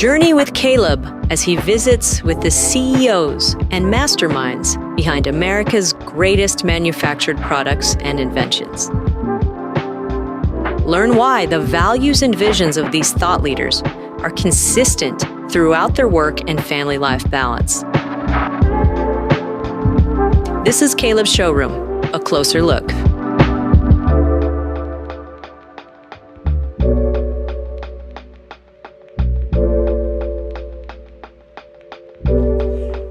Journey with Caleb as he visits with the CEOs and masterminds behind America's greatest manufactured products and inventions. Learn why the values and visions of these thought leaders are consistent throughout their work and family life balance. This is Caleb Showroom, a closer look.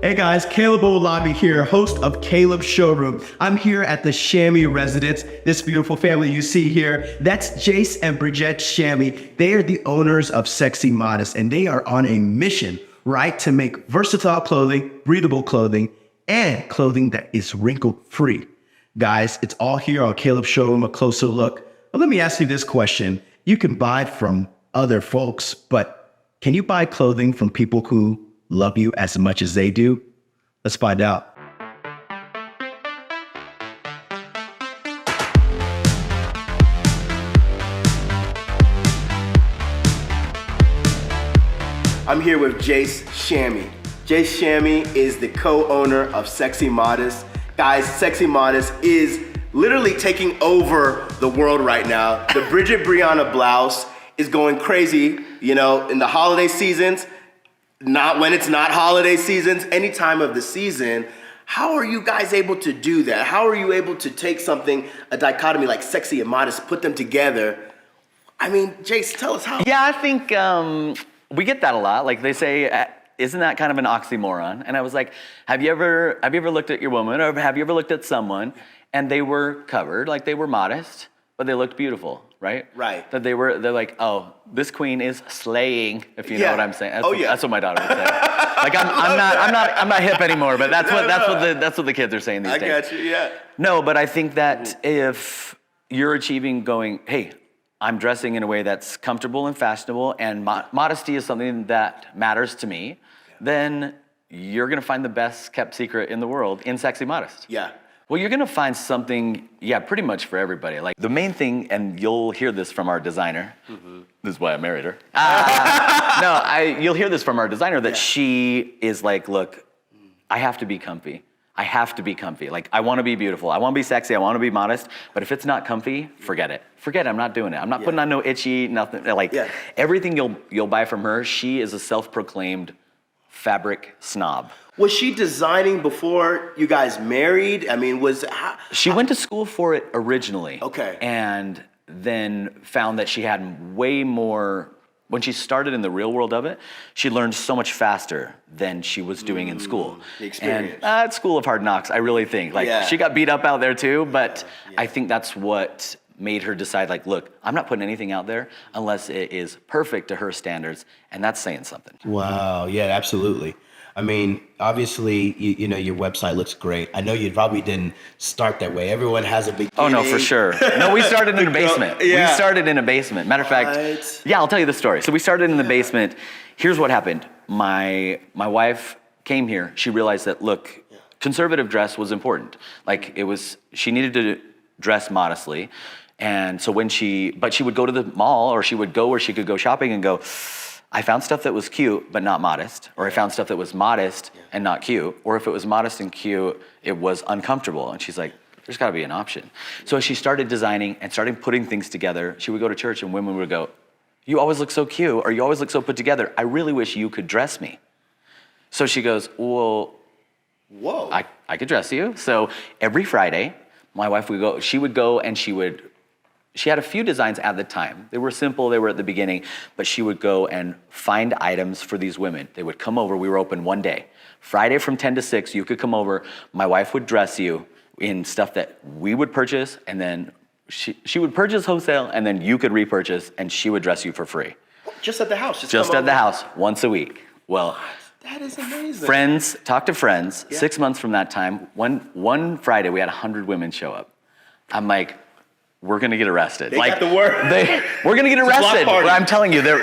Hey guys, Caleb Owolabi here, host of Caleb Showroom. I'm here at the Shamy residence. This beautiful family you see here, that's Jace and Brigitte Shamy. They are the owners of SexyModest, and they are on a mission, right, to make versatile clothing, breathable clothing, and clothing that is wrinkle-free. Guys, it's all here on Caleb Showroom, a closer look. Well, let me ask you this question. You can buy from other folks, but can you buy clothing from people who love you as much as they do? Let's find out. I'm here with Jace Shamy. Jace Shamy is the co-owner of SexyModest. Guys, SexyModest is literally taking over the world right now. The Brigitte Brianna blouse is going crazy, you know, in the holiday seasons. Not when it's not holiday seasons, any time of the season. How are you guys able to do that? How are you able to take something, a dichotomy like sexy and modest, put them together? I mean, Jace, tell us how. Yeah, I think we get that a lot. Like they say, isn't that kind of an oxymoron? And I was like, have you ever looked at your woman, or have you ever looked at someone and they were covered, like they were modest, but they looked beautiful, right? Right. That they're like, oh, this queen is slaying, if you know what I'm saying. That's, that's what my daughter would say. Like I'm not hip anymore, but that's what the kids are saying these days. I got you, yeah. No, but I think that if you're achieving going, hey, I'm dressing in a way that's comfortable and fashionable, and modesty is something that matters to me, then you're gonna find the best kept secret in the world in SexyModest. Yeah. Well, you're gonna find something, pretty much for everybody. Like the main thing, and you'll hear this from our designer. Mm-hmm. This is why I married her. You'll hear this from our designer that she is like, look, I have to be comfy. I have to be comfy. Like I wanna be beautiful. I wanna be sexy. I wanna be modest. But if it's not comfy, forget it. Forget it, I'm not doing it. I'm not putting on no itchy, nothing. Like everything you'll buy from her, she is a self-proclaimed fabric snob. Was she designing before you guys married? I mean, She went to school for it originally. Okay. And then found that she had way more, when she started in the real world of it, she learned so much faster than she was doing in school. The experience. And it's School of Hard Knocks, I really think. Like she got beat up out there too, but I think that's what made her decide, like, look, I'm not putting anything out there unless it is perfect to her standards, and that's saying something. Wow, yeah, absolutely. I mean, obviously, you know, your website looks great. I know you probably didn't start that way. Everyone has a beginning. Oh, no, for sure. No, we started in a basement. We started in a basement. Matter of fact, I'll tell you the story. So we started in the basement. Here's what happened. My wife came here. She realized that, look, conservative dress was important. Like, she needed to dress modestly. And so but she would go to the mall, or she would go where she could go shopping and go, I found stuff that was cute but not modest, or I found stuff that was modest and not cute, or if it was modest and cute, it was uncomfortable. And she's like, there's gotta be an option. So as she started designing and started putting things together, she would go to church and women would go, you always look so cute, or you always look so put together. I really wish you could dress me. So she goes, well, whoa, I could dress you. So every Friday, my wife would go, she had a few designs at the time. They were simple, they were at the beginning, but she would go and find items for these women. They would come over, we were open one day. Friday from 10 to 6, you could come over, my wife would dress you in stuff that we would purchase, and then she would purchase wholesale, and then you could repurchase, and she would dress you for free. Just at the house? Just at the house, once a week. Well, that is amazing. Friends, talk to friends, 6 months from that time, one Friday we had 100 women show up. I'm like, we're gonna get arrested. They got the word. We're gonna get arrested. party. I'm telling you, there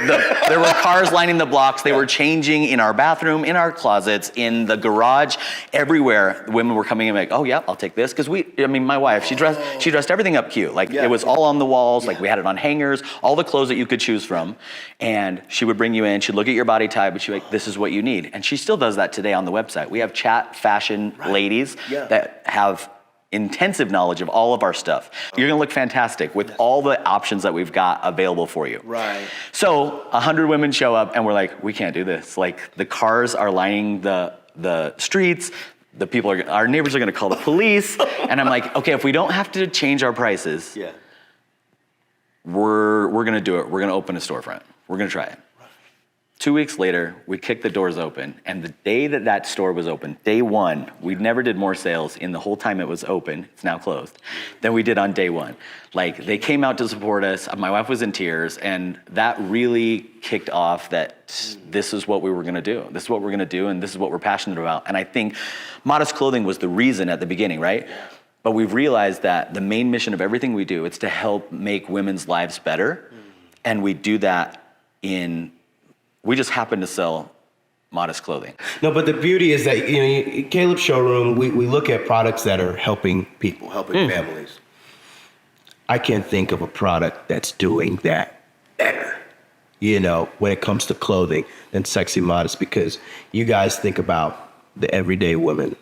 were cars lining the blocks. They were changing in our bathroom, in our closets, in the garage, everywhere. Women were coming in like, oh yeah, I'll take this. Because my wife, she dressed everything up cute. Like it was all on the walls. Like we had it on hangers, all the clothes that you could choose from. And she would bring you in, she'd look at your body type, and she'd be like, this is what you need. And she still does that today on the website. We have chat fashion ladies that have intensive knowledge of all of our stuff. You're gonna look fantastic with all the options that we've got available for you. Right. So 100 women show up and we're like, we can't do this. Like the cars are lining the streets. Our neighbors are gonna call the police. And I'm like, okay, if we don't have to change our prices, we're gonna do it. We're gonna open a storefront. We're gonna try it. 2 weeks later, we kicked the doors open, and the day that store was open, day one, we never did more sales in the whole time it was open, it's now closed, than we did on day one. Like, they came out to support us, my wife was in tears, and that really kicked off that this is what we were gonna do. This is what we're gonna do, and this is what we're passionate about. And I think modest clothing was the reason at the beginning, right? But we've realized that the main mission of everything we do is to help make women's lives better, and we do that we just happen to sell modest clothing. No, but the beauty is that, Caleb Showroom, we look at products that are helping people, helping families. I can't think of a product that's doing that better, when it comes to clothing than SexyModest, because you guys think about the everyday woman,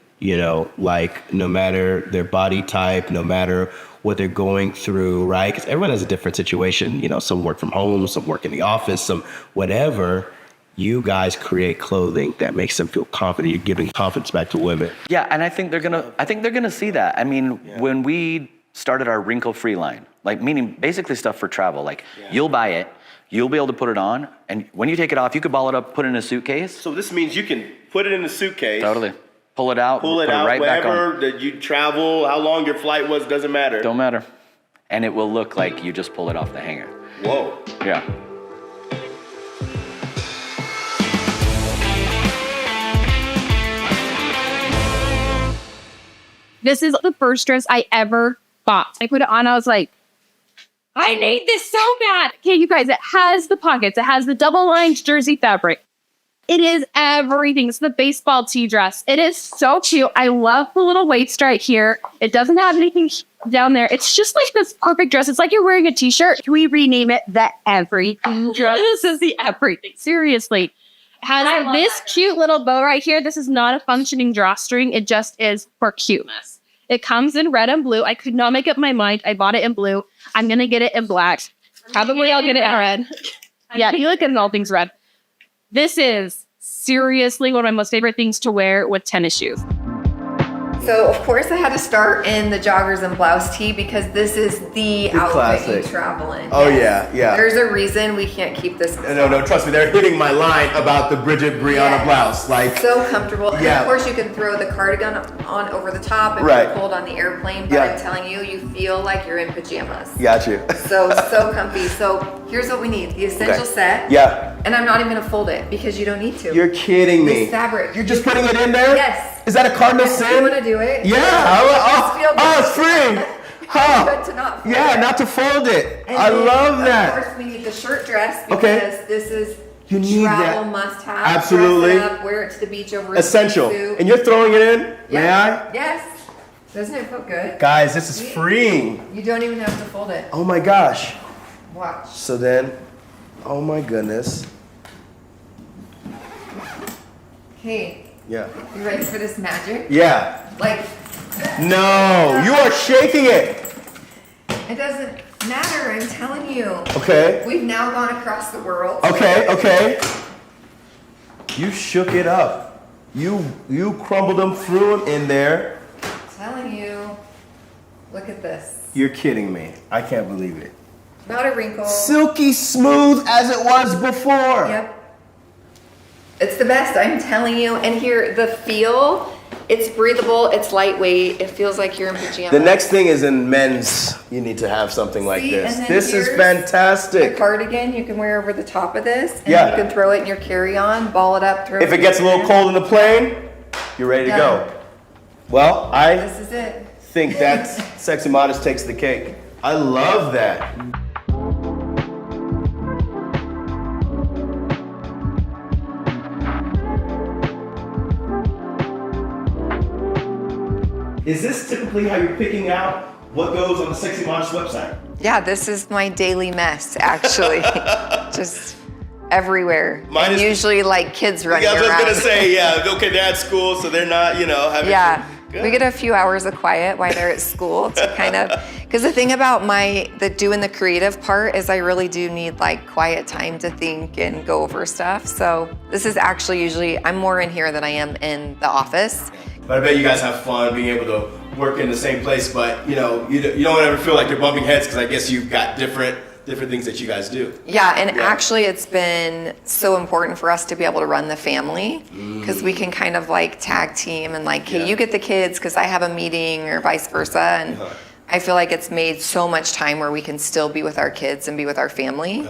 like no matter their body type, no matter what they're going through, right? Because everyone has a different situation. Some work from home, some work in the office, some whatever. You guys create clothing that makes them feel confident. You're giving confidence back to women. Yeah, and I think they're gonna see that. I mean, when we started our wrinkle-free line, like meaning basically stuff for travel, like you'll buy it, you'll be able to put it on, and when you take it off, you could ball it up, put it in a suitcase. So this means you can put it in a suitcase. Totally. Pull it out, put it right back on. Wherever that you travel, how long your flight was, doesn't matter. Don't matter. And it will look like you just pull it off the hanger. Whoa. Yeah. This is the first dress I ever bought. I put it on, I was like, I need this so bad. Okay, you guys, it has the pockets. It has the double-lined jersey fabric. It is everything. It's the baseball tee dress. It is so cute. I love the little waist right here. It doesn't have anything down there. It's just like this perfect dress. It's like you're wearing a t-shirt. Can we rename it the everything dress? This is the everything. Seriously. It has this cute little bow right here. This is not a functioning drawstring. It just is for cuteness. It comes in red and blue. I could not make up my mind. I bought it in blue. I'm going to get it in black. Probably I'll get it in red. Yeah, you look at all things red. This is seriously one of my most favorite things to wear with tennis shoes. So of course I had to start in the joggers and blouse tee because this is the outfit classic. you travel in. Oh Yes. yeah. There's a reason we can't keep this. No, trust me, they're hitting my line about the Brigitte Brianna blouse. Like, so comfortable. And Yeah. of course you can throw the cardigan on over the top if Right. you're cold on the airplane, but Yeah. I'm telling you, you feel like you're in pajamas. got you. So comfy. So here's what we need. The essential set. Yeah. And I'm not even gonna fold it because you don't need to. You're kidding me. This fabric. You're just putting it in there? Yes. Is that a cardinal Yes, sin? you wanna do it? Yeah. It's free. Huh. Good to not fold Yeah, it. not to fold it. And I then, love that. Of course, we need the shirt dress because Okay. this is You need travel that. must-have. Absolutely. Dress it up, wear it to the beach over a Essential. suit. And you're throwing it in? Yeah. May I? Yes. Doesn't it feel good? Guys, this is freeing. You don't even have to fold it. Oh my gosh. Watch. So then, oh my goodness. Hey, Yeah. you ready for this magic? Yeah. Like, No, you are shaking it. it doesn't matter, I'm telling you. Okay. We've now gone across the world. Okay. You shook it up. You crumbled them, threw them in there. I'm telling you. Look at this. You're kidding me. I can't believe it. Not a wrinkle. Silky smooth as it was before. Yep. It's the best, I'm telling you. And here, the feel, it's breathable, it's lightweight, it feels like you're in pajamas. The next thing is in men's. You need to have something like See, this. and then This is here's fantastic. The cardigan you can wear over the top of this, and Yeah. you can throw it in your carry-on, ball it up, throw If it it gets a little cold in the plane, you're ready to Done. go. Well, I This is it. think that SexyModest takes the cake. I love that. Is this typically how you're picking out what goes on the SexyModest website? Yeah, this is my daily mess, actually. Just everywhere. Mine and is- usually like kids running Yeah, I was around. gonna say, yeah, okay, they're at school, so they're not, having. Yeah, Good. we get a few hours of quiet while they're at school to kind of, because the thing about doing the creative part is I really do need like quiet time to think and go over stuff. So this is actually usually, I'm more in here than I am in the office. But I bet you guys have fun being able to work in the same place, but you don't ever feel like you're bumping heads because I guess you've got different things that you guys do. Yeah, and actually it's been so important for us to be able to run the family because we can kind of like tag team and like, hey, you get the kids because I have a meeting or vice versa. And I feel like it's made so much time where we can still be with our kids and be with our family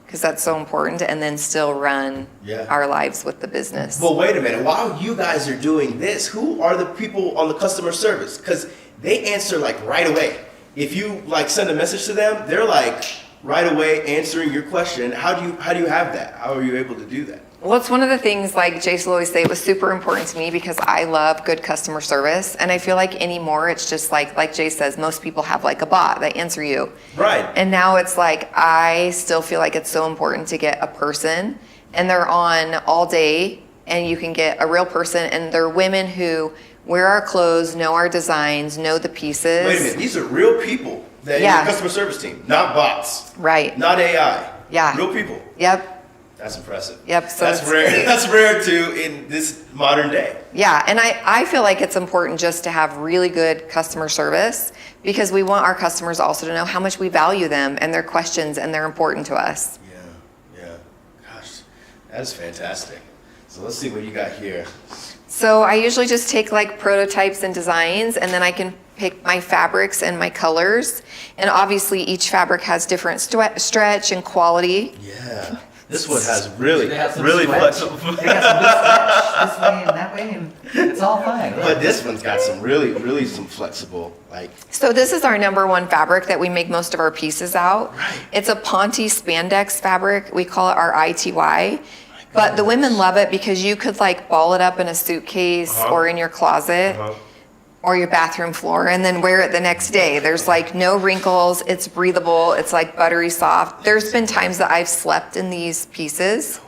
because that's so important, and then still run our lives with the business. Well, wait a minute. While you guys are doing this, who are the people on the customer service? Because they answer like right away. If you like send a message to them, they're like right away answering your question. How do you have that? How are you able to do that? Well, it's one of the things like Jason will always say, it was super important to me because I love good customer service. And I feel like anymore, it's just like Jay says, most people have like a bot that answer you. Right. And now it's like, I still feel like it's so important to get a person, and they're on all day, and you can get a real person, and they're women who wear our clothes, know our designs, know the pieces. Wait a minute. These are real people that in the customer service team, not bots. Right. Not AI. Yeah. Real people. Yep. That's impressive. Yep. So that's rare. That's rare too in this modern day. Yeah, and I feel like it's important just to have really good customer service because we want our customers also to know how much we value them and their questions, and they're important to us. Yeah. Gosh, that is fantastic. So let's see what you got here. So I usually just take like prototypes and designs, and then I can pick my fabrics and my colors. And obviously each fabric has different stretch and quality. Yeah. This one has really They got some good stretch this way and that way, and it's all fine. But this one's got some really some flexible, like. So this is our #1 fabric that we make most of our pieces out. Right. It's a Ponte spandex fabric. We call it our ITY. But the women love it because you could like ball it up in a suitcase or in your closet or your bathroom floor and then wear it the next day. There's like no wrinkles. It's breathable. It's like buttery soft. There's been times that I've slept in these pieces.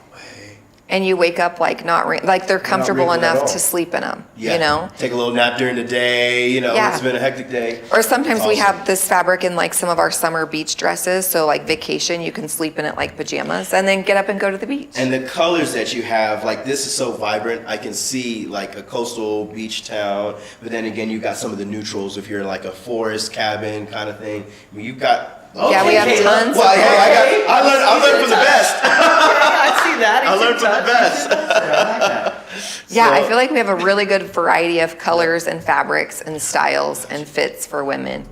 And you wake up like like they're comfortable enough to sleep in them, you know? Take a little nap during the day, it's been a hectic day. Or sometimes we have this fabric in like some of our summer beach dresses. So like vacation, you can sleep in it like pajamas and then get up and go to the beach. And the colors that you have, like this is so vibrant. I can see like a coastal beach town, but then again, you got some of the neutrals if you're in like a forest cabin kind of thing. I mean, you've got. Yeah, we have tons. Well, I learned from the best. I see that. I learned from the best. I like that. Yeah, I feel like we have a really good variety of colors and fabrics and styles and fits for women.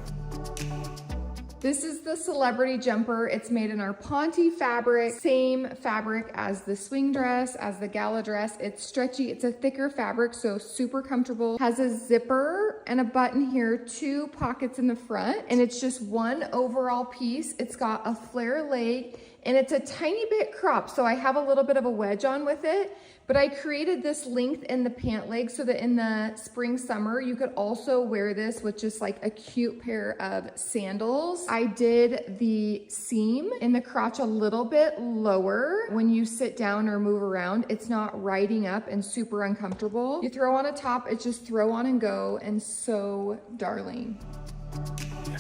This is the celebrity jumper. It's made in our Ponte fabric, same fabric as the swing dress, as the gala dress. It's stretchy, it's a thicker fabric, so super comfortable. Has a zipper and a button here, 2 pockets in the front, and it's just one overall piece. It's got a flare leg, and it's a tiny bit cropped, so I have a little bit of a wedge on with it. But I created this length in the pant leg so that in the spring, summer, you could also wear this with just like a cute pair of sandals. I did the seam in the crotch a little bit lower. When you sit down or move around, it's not riding up and super uncomfortable. You throw on a top, it's just throw on and go, and so darling.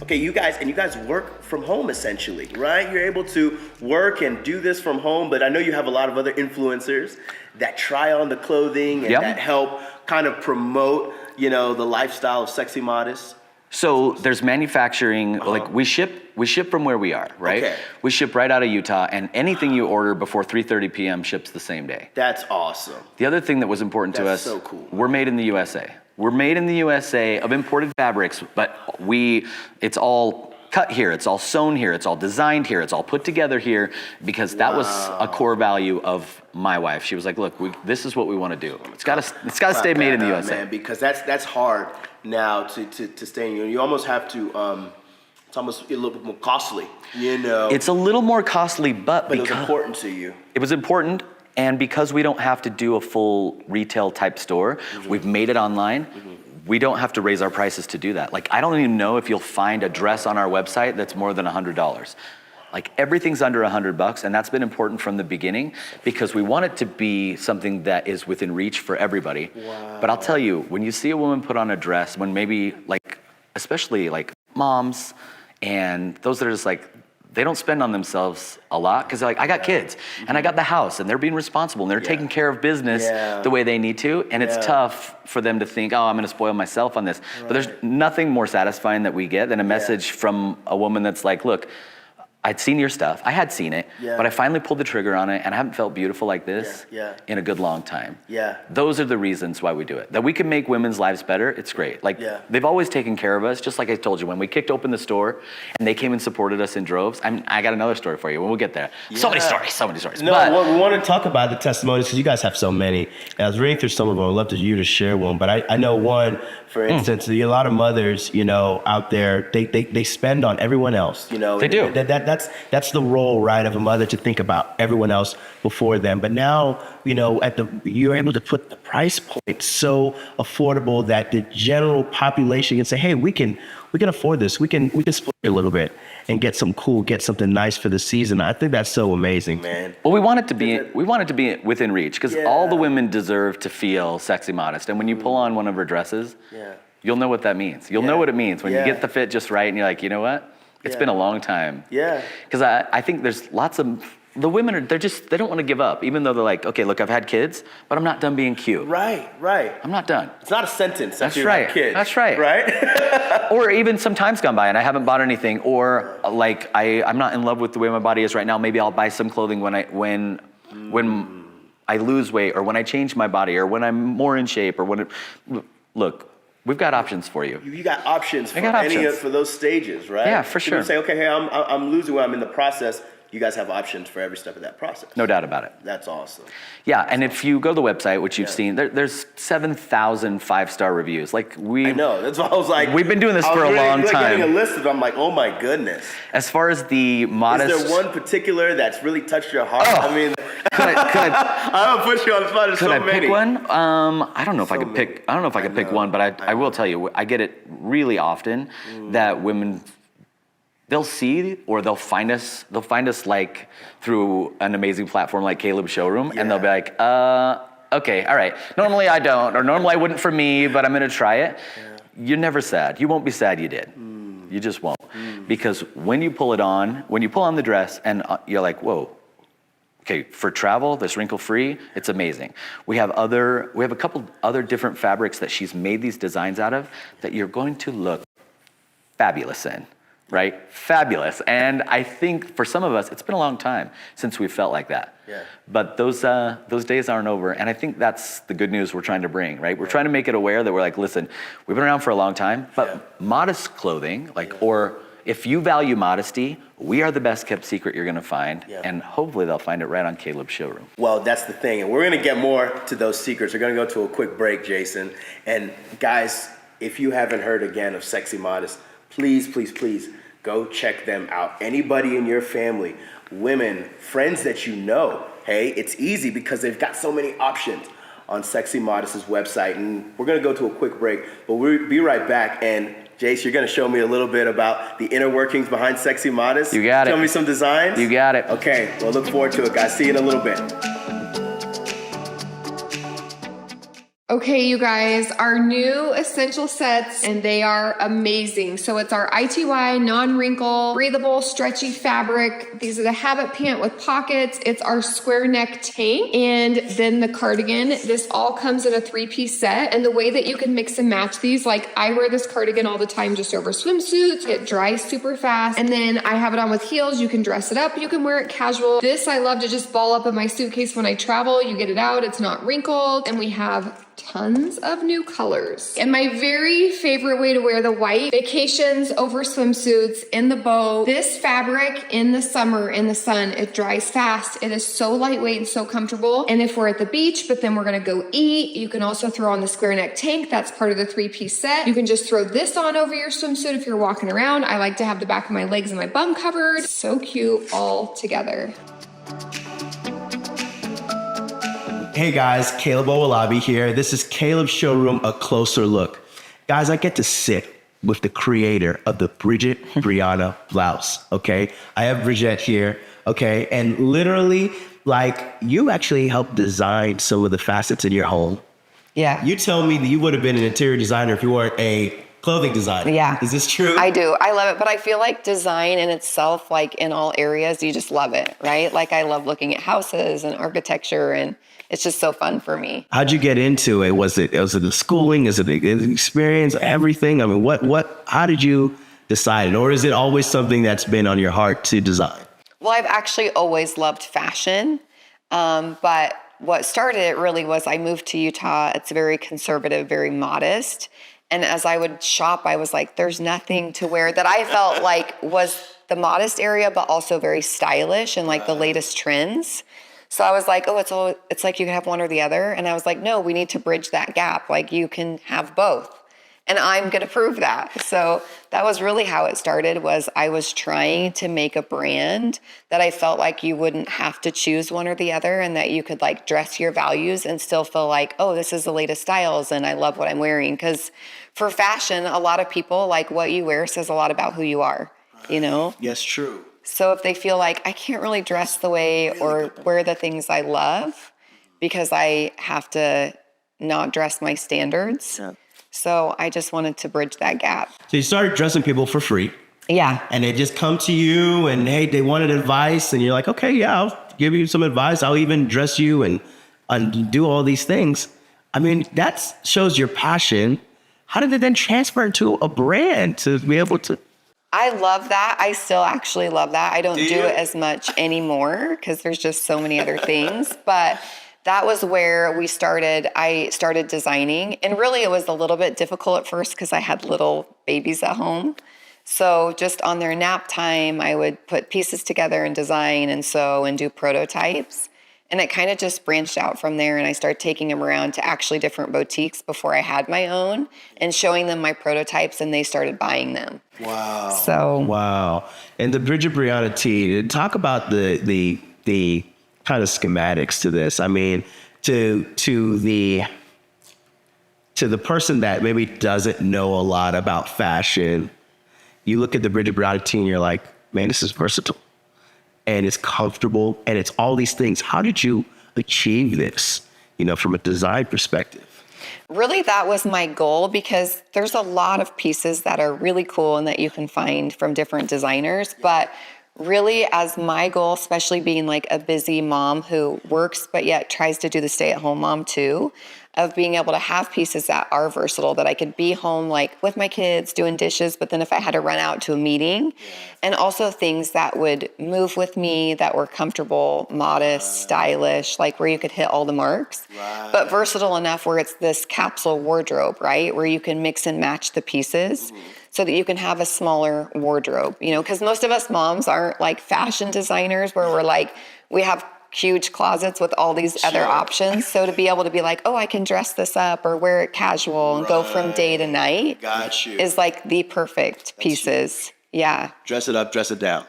Okay, you guys work from home essentially, right? You're able to work and do this from home, but I know you have a lot of other influencers that try on the clothing and that help kind of promote, the lifestyle of SexyModest. So there's manufacturing, like we ship from where we are, right? Okay. We ship right out of Utah, and anything you order before 3:30 p.m. ships the same day. That's awesome. The other thing that was important to us, so cool. We're made in the USA. We're made in the USA of imported fabrics, but it's all cut here, it's all sewn here, it's all designed here, it's all put together here, because that was a core value of my wife. She was like, look, this is what we want to do. It's got to stay made in the USA. Man, because that's hard now to stay in. You almost have to It's almost a little bit more costly, you know. It's a little more costly, but it was important to you. It was important, and because we don't have to do a full retail type store, we've made it online. We don't have to raise our prices to do that. Like, I don't even know if you'll find a dress on our website that's more than $100. Like, everything's under $100, and that's been important from the beginning because we want it to be something that is within reach for everybody. Wow. But I'll tell you, when you see a woman put on a dress, when maybe like, especially like moms and those that are just like, they don't spend on themselves a lot because they're like, I got kids and I got the house and they're being responsible and they're taking care of business the way they need to. And it's tough for them to think, oh, I'm gonna spoil myself on this. But there's nothing more satisfying that we get than a message from a woman that's like, look, I'd seen your stuff. I had seen it, but I finally pulled the trigger on it and I haven't felt beautiful like this in a good long time. Those are the reasons why we do it. That we can make women's lives better, it's great. Like, they've always taken care of us, just like I told you, when we kicked open the store and they came and supported us in droves. I got another story for you, we'll get there. So many stories. No, but we want to talk about the testimonies because you guys have so many. And I was reading through some of them. I'd love to you to share one, but I know one, for instance, a lot of mothers, you know, out there, they spend on everyone else, you know. They do. That's the role, right, of a mother, to think about everyone else before them. But now, you know, you're able to put the price point so affordable that the general population can say, hey, we can afford this. We can split a little bit and get something nice for the season. I think that's so amazing, man. Well, we want it to be within reach because all the women deserve to feel sexy modest. And when you pull on one of her dresses, you'll know what that means. You'll know what it means when you get the fit just right and you're like, you know what? It's been a long time. Because I think there's lots of, the women they don't want to give up, even though they're like, okay, look, I've had kids, but I'm not done being cute. Right. I'm not done. It's not a sentence. That's right. Kids, That's right. Right? Or even some time's gone by and I haven't bought anything, or like I'm not in love with the way my body is right now. Maybe I'll buy some clothing when I lose weight, or when I change my body, or when I'm more in shape, or look. We've got options for you. You got options for for those stages, right? Yeah, for sure. You say, okay, hey, I'm losing weight, I'm in the process. You guys have options for every step of that process. No doubt about it. That's awesome. Yeah, and if you go to the website, which you've seen, there's 7,000 five-star reviews. Like I know. That's why I was like, we've been doing this for a long time. Getting a list of them, I'm like, oh my goodness. As far as the modest, is there one particular that's really touched your heart? Oh. I mean, could I I don't put you on the spot. There's so many. Could I pick one? I don't know if I could pick. I don't know if I could pick one, but I will tell you, I get it really often that women. They'll see or they'll find us like through an amazing platform like Caleb Showroom, and they'll be like, okay, all right. Normally I don't, or normally I wouldn't for me, but I'm gonna try it. You're never sad. You won't be sad you did. You just won't. Because when you pull on the dress and you're like, whoa, okay, for travel, this wrinkle-free, it's amazing. We have a couple other different fabrics that she's made these designs out of that you're going to look fabulous in. Right? Fabulous. And I think for some of us, it's been a long time since we felt like that. But those days aren't over. And I think that's the good news we're trying to bring, right? We're trying to make it aware that we're like, listen, we've been around for a long time, but modest clothing, or if you value modesty, we are the best kept secret you're gonna find. And hopefully they'll find it right on Caleb's Showroom. Well, that's the thing. And we're gonna get more to those secrets. We're gonna go to a quick break, Jason. And guys, if you haven't heard again of SexyModest, please go check them out. Anybody in your family, women, friends that you know, hey, it's easy because they've got so many options on SexyModest's website. And we're gonna go to a quick break, but we'll be right back. And Jace, you're gonna show me a little bit about the inner workings behind SexyModest. You got it. Show me some designs. You got it. Okay, well, look forward to it, guys. See you in a little bit. Okay, you guys, our new essential sets, and they are amazing. So it's our ITY non-wrinkle, breathable, stretchy fabric. These are the habit pant with pockets. It's our square neck tank, and then the cardigan. This all comes in a 3-piece set, and the way that you can mix and match these, like I wear this cardigan all the time just over swimsuits. It dries super fast, and then I have it on with heels. You can dress it up. You can wear it casual. This I love to just ball up in my suitcase when I travel. You get it out. It's not wrinkled, and we have tons of new colors. And my very favorite way to wear the white, vacations, over swimsuits, in the boat. This fabric in the summer, in the sun, it dries fast. It is so lightweight and so comfortable. And if we're at the beach, but then we're gonna go eat, you can also throw on the square neck tank. That's part of the 3-piece set. You can just throw this on over your swimsuit if you're walking around. I like to have the back of my legs and my bum covered. So cute all together. Hey guys, Caleb Owolabi here. This is Caleb Showroom, a closer look. Guys, I get to sit with the creator of the Brigitte Brianna blouse, okay? I have Brigitte here, okay? And literally, like, you actually helped design some of the facets in your home. Yeah. You tell me that you would have been an interior designer if you weren't a clothing designer. Yeah. Is this true? I do. I love it. But I feel like design in itself, like in all areas, you just love it, right? Like I love looking at houses and architecture, and it's just so fun for me. How'd you get into it? Was it the schooling? Is it the experience? Everything? I mean, how did you decide? Or is it always something that's been on your heart to design? Well, I've actually always loved fashion. But what started it really was I moved to Utah. It's very conservative, very modest. And as I would shop, I was like, there's nothing to wear that I felt like was the modest area, but also very stylish and like the latest trends. So I was like, it's like you can have one or the other. And I was like, no, we need to bridge that gap. Like you can have both. And I'm going to prove that. So that was really how it started, was I was trying to make a brand that I felt like you wouldn't have to choose one or the other, and that you could like dress your values and still feel like, oh, this is the latest styles and I love what I'm wearing. Because for fashion, a lot of people, like what you wear says a lot about who you are, you know? Yes, true. So if they feel like I can't really dress the way or wear the things I love because I have to not dress my standards. Yeah. So I just wanted to bridge that gap. So you started dressing people for free. Yeah. And they just come to you and, hey, they wanted advice. And you're like, okay, yeah, I'll give you some advice. I'll even dress you and do all these things. I mean, that shows your passion. How did it then transfer into a brand to be able to? I love that. I still actually love that. I don't do it as much anymore because there's just so many other things. But that was where we started. I started designing, and really it was a little bit difficult at first because I had little babies at home. So just on their nap time, I would put pieces together and design and sew and do prototypes. And it kind of just branched out from there, and I started taking them around to actually different boutiques before I had my own and showing them my prototypes, and they started buying them. Wow. So wow. And the Brigitte Brianna tee, talk about the kind of schematics to this. I mean, to the person that maybe doesn't know a lot about fashion, you look at the Brigitte Brianna tee and you're like, man, this is versatile and it's comfortable and it's all these things. How did you achieve this, from a design perspective? Really, that was my goal, because there's a lot of pieces that are really cool and that you can find from different designers. But really, as my goal, especially being like a busy mom who works but yet tries to do the stay-at-home mom too, of being able to have pieces that are versatile, that I could be home like with my kids doing dishes, but then if I had to run out to a meeting, and also things that would move with me, that were comfortable, modest, stylish, like where you could hit all the marks, but versatile enough where it's this capsule wardrobe, right? Where you can mix and match the pieces. So that you can have a smaller wardrobe, because most of us moms aren't like fashion designers where we're like, we have huge closets with all these other options. So to be able to be like, oh, I can dress this up or wear it casual and go from day to night is like the perfect pieces. Yeah. Dress it up, dress it down.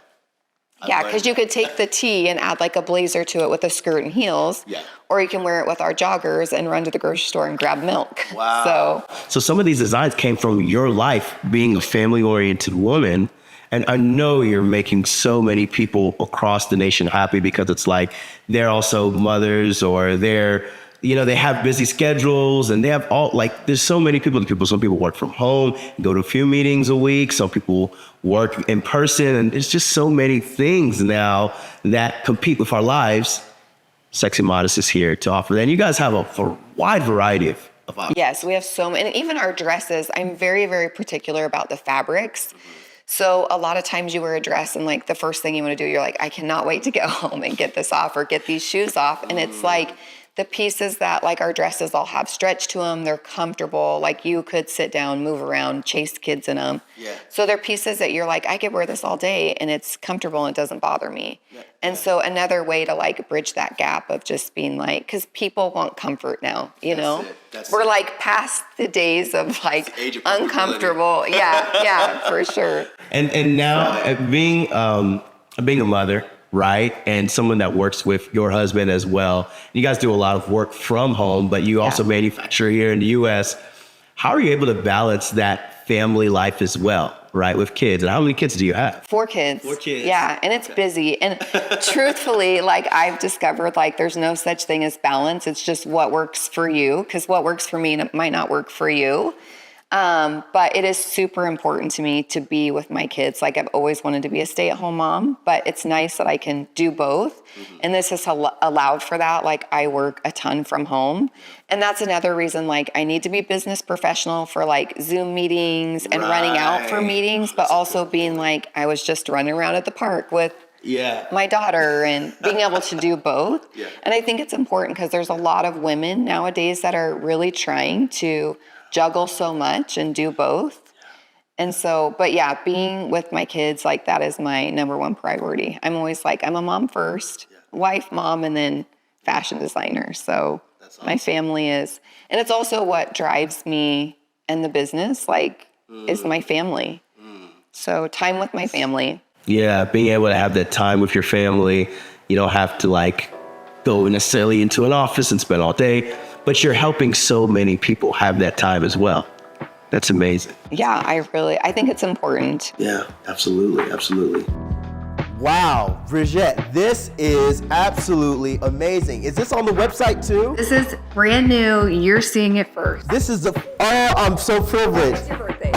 Yeah, because you could take the tee and add like a blazer to it with a skirt and heels. Yeah. Or you can wear it with our joggers and run to the grocery store and grab milk. Wow. So some of these designs came from your life being a family-oriented woman. And I know you're making so many people across the nation happy, because it's like they're also mothers, or they're, they have busy schedules, and they have there's so many people. Some people work from home, go to a few meetings a week. Some people work in person, and there's just so many things now that compete with our lives. SexyModest is here to offer that. And you guys have a wide variety of options. Yes, we have so many. And even our dresses, I'm very, very particular about the fabrics. So a lot of times you wear a dress and like the first thing you want to do, you're like, I cannot wait to get home and get this off or get these shoes off. And it's like the pieces that like our dresses all have stretch to them, they're comfortable. Like you could sit down, move around, chase kids in them. Yeah. So they're pieces that you're like, I could wear this all day and it's comfortable and it doesn't bother me. Yeah. And so another way to like bridge that gap of just being like, because people want comfort now, you know? We're like past the days of like uncomfortable. Yeah, for sure. And now being a mother, right? And someone that works with your husband as well. You guys do a lot of work from home, but you also manufacture here in the US. How are you able to balance that family life as well, right? With kids. And how many kids do you have? 4 kids. 4 kids. Yeah, and it's busy. And truthfully, like I've discovered like there's no such thing as balance. It's just what works for you, because what works for me might not work for you. But it is super important to me to be with my kids. Like I've always wanted to be a stay-at-home mom, but it's nice that I can do both. Mm-hmm. And this has allowed for that. Like I work a ton from home. And that's another reason, like I need to be business professional for like Zoom meetings and running out for meetings, but also being like, I was just running around at the park with my daughter and being able to do both. Yeah. And I think it's important because there's a lot of women nowadays that are really trying to juggle so much and do both. And so, but yeah, being with my kids, like that is my number one priority. I'm always like, I'm a mom first, wife, mom, and then fashion designer. So awesome. My family is, and it's also what drives me and the business, like, is my family. So time with my family. Yeah, being able to have that time with your family. You don't have to like go necessarily into an office and spend all day, but you're helping so many people have that time as well. That's amazing. Yeah, I think it's important. Yeah, absolutely. Wow, Brigitte, this is absolutely amazing. Is this on the website too? This is brand new. You're seeing it first. This is I'm so privileged. It's your birthday.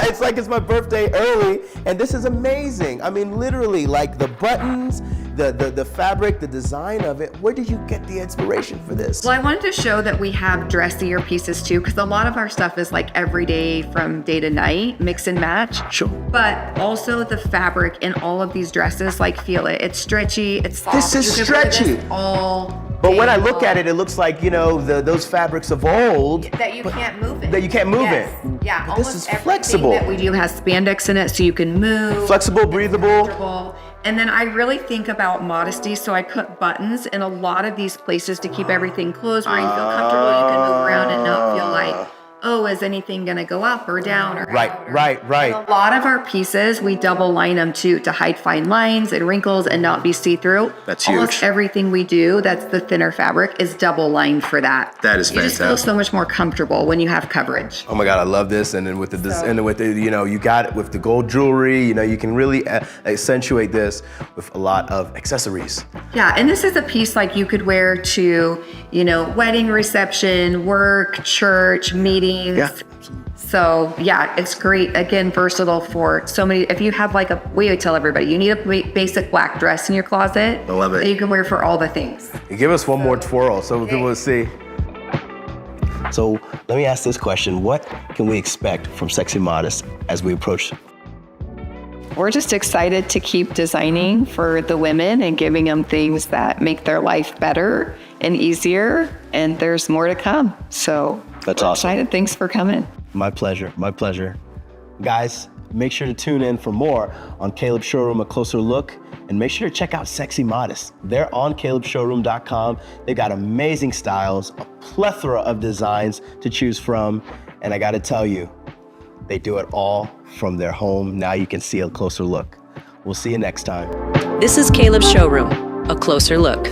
It's like it's my birthday early, and this is amazing. I mean, literally, like the buttons, the fabric, the design of it. Where did you get the inspiration for this? Well, I wanted to show that we have dressier pieces too, because a lot of our stuff is like every day from day to night, mix and match. Sure. But also the fabric in all of these dresses, like feel it. It's stretchy, it's soft. This is You can wear stretchy. this all But when I day look long. at it, it looks like, you know, those fabrics of old. That you can't move it. That you can't move Yes. it. Yeah, But this almost is everything flexible. that we do has spandex in it, so you can move. Flexible, breathable. Comfortable. And then I really think about modesty, so I put buttons in a lot of these places to keep everything closed where you feel comfortable. You can move around and not feel like, oh, is anything gonna go up or down or Right. And a lot of our pieces, we double line them too to hide fine lines and wrinkles and not be see-through. That's Almost huge. everything we do that's the thinner fabric is double lined for that. That is You just feel fantastic. so much more comfortable when you have coverage. Oh my God, I love this. And then with the you know, you got it with the gold jewelry, you know, you can really accentuate this with a lot of accessories. Yeah, and this is a piece like you could wear to, you know, wedding reception, work, church, meetings. Yeah. So yeah, it's great. Again, versatile for so many. If you have like we would tell everybody, you need a basic black dress in your closet. I love it. That you can wear for all the things. Give us one more twirl so people will see. So let me ask this question. What can we expect from SexyModest as we approach? We're just excited to keep designing for the women and giving them things that make their life better and easier. And there's more to come. So That's we're awesome. excited. Thanks for coming. My pleasure. Guys, make sure to tune in for more on Caleb Showroom, a closer look, and make sure to check out SexyModest. They're on calebshowroom.com. They've got amazing styles, a plethora of designs to choose from, and I gotta tell you, they do it all from their home. Now you can see a closer look. We'll see you next time. This is Caleb Showroom, a closer look.